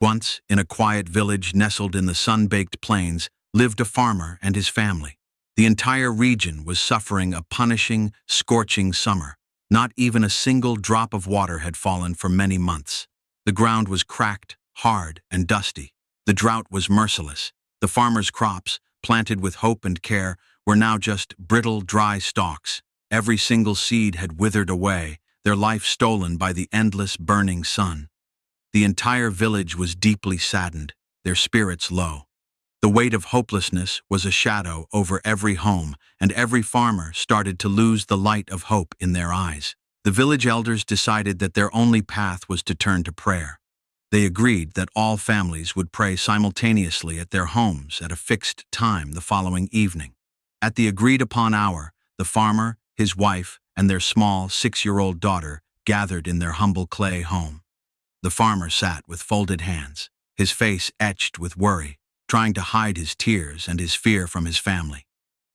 Once, in a quiet village nestled in the sun-baked plains, lived a farmer and his family. The entire region was suffering a punishing, scorching summer. Not even a single drop of water had fallen for many months. The ground was cracked, hard, and dusty. The drought was merciless. The farmer's crops, planted with hope and care, were now just brittle, dry stalks. Every single seed had withered away, their life stolen by the endless, burning sun. The entire village was deeply saddened, their spirits low. The weight of hopelessness was a shadow over every home, and every farmer started to lose the light of hope in their eyes. The village elders decided that their only path was to turn to prayer. They agreed that all families would pray simultaneously at their homes at a fixed time the following evening. At the agreed-upon hour, the farmer, his wife, and their small 6-year-old daughter gathered in their humble clay home. The farmer sat with folded hands, his face etched with worry, trying to hide his tears and his fear from his family.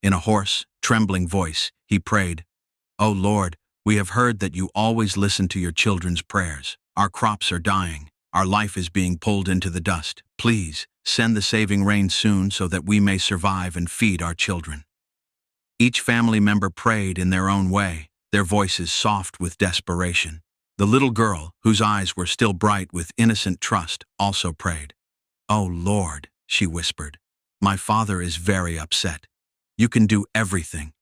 In a hoarse, trembling voice, he prayed, "O Lord, we have heard that you always listen to your children's prayers. Our crops are dying. Our life is being pulled into the dust. Please, send the saving rain soon so that we may survive and feed our children." Each family member prayed in their own way, their voices soft with desperation. The little girl, whose eyes were still bright with innocent trust, also prayed. "O Lord," she whispered, "my father is very upset. You can do everything.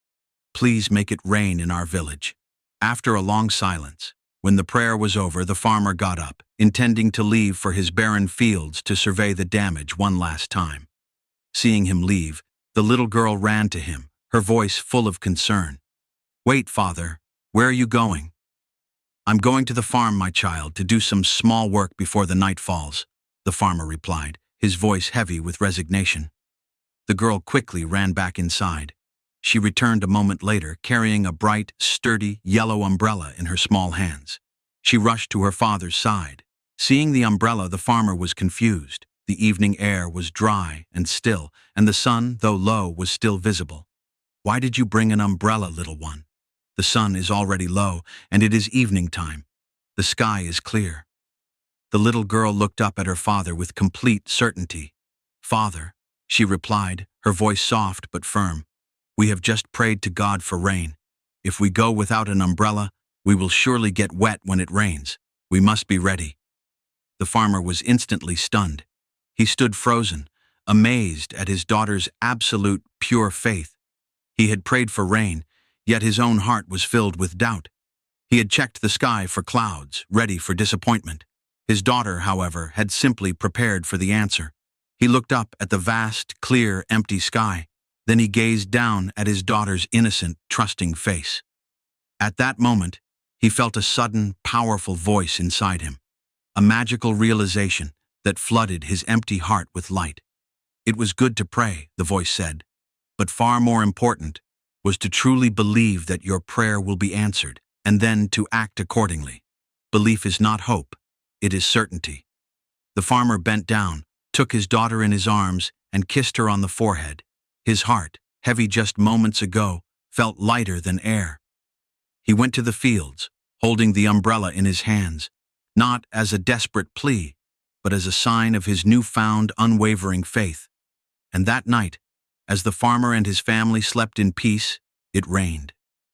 Please make it rain in our village." After a long silence, when the prayer was over, the farmer got up, intending to leave for his barren fields to survey the damage one last time. Seeing him leave, the little girl ran to him, her voice full of concern. "Wait, father, where are you going?" "I'm going to the farm, my child, to do some small work before the night falls," the farmer replied, his voice heavy with resignation. The girl quickly ran back inside. She returned a moment later, carrying a bright, sturdy, yellow umbrella in her small hands. She rushed to her father's side. Seeing the umbrella, the farmer was confused. The evening air was dry and still, and the sun, though low, was still visible. "Why did you bring an umbrella, little one? The sun is already low, and it is evening time. The sky is clear." The little girl looked up at her father with complete certainty. "Father," she replied, her voice soft but firm, "we have just prayed to God for rain. If we go without an umbrella, we will surely get wet when it rains. We must be ready." The farmer was instantly stunned. He stood frozen, amazed at his daughter's absolute, pure faith. He had prayed for rain, yet his own heart was filled with doubt. He had checked the sky for clouds, ready for disappointment. His daughter, however, had simply prepared for the answer. He looked up at the vast, clear, empty sky. Then he gazed down at his daughter's innocent, trusting face. At that moment, he felt a sudden, powerful voice inside him, a magical realization that flooded his empty heart with light. "It was good to pray," the voice said, "but far more important was to truly believe that your prayer will be answered, and then to act accordingly. Belief is not hope, it is certainty." The farmer bent down, took his daughter in his arms, and kissed her on the forehead. His heart, heavy just moments ago, felt lighter than air. He went to the fields, holding the umbrella in his hands, not as a desperate plea, but as a sign of his newfound, unwavering faith. And that night, as the farmer and his family slept in peace, it rained.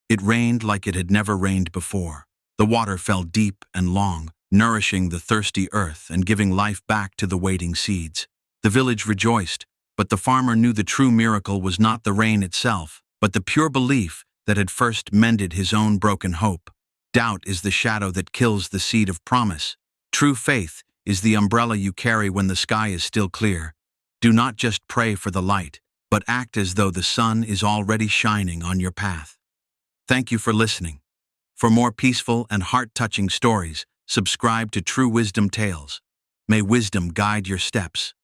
It rained like it had never rained before. The water fell deep and long, nourishing the thirsty earth and giving life back to the waiting seeds. The village rejoiced, but the farmer knew the true miracle was not the rain itself, but the pure belief that had first mended his own broken hope. Doubt is the shadow that kills the seed of promise. True faith is the umbrella you carry when the sky is still clear. Do not just pray for the light, but act as though the sun is already shining on your path. Thank you for listening. For more peaceful and heart-touching stories, subscribe to True Wisdom Tales. May wisdom guide your steps.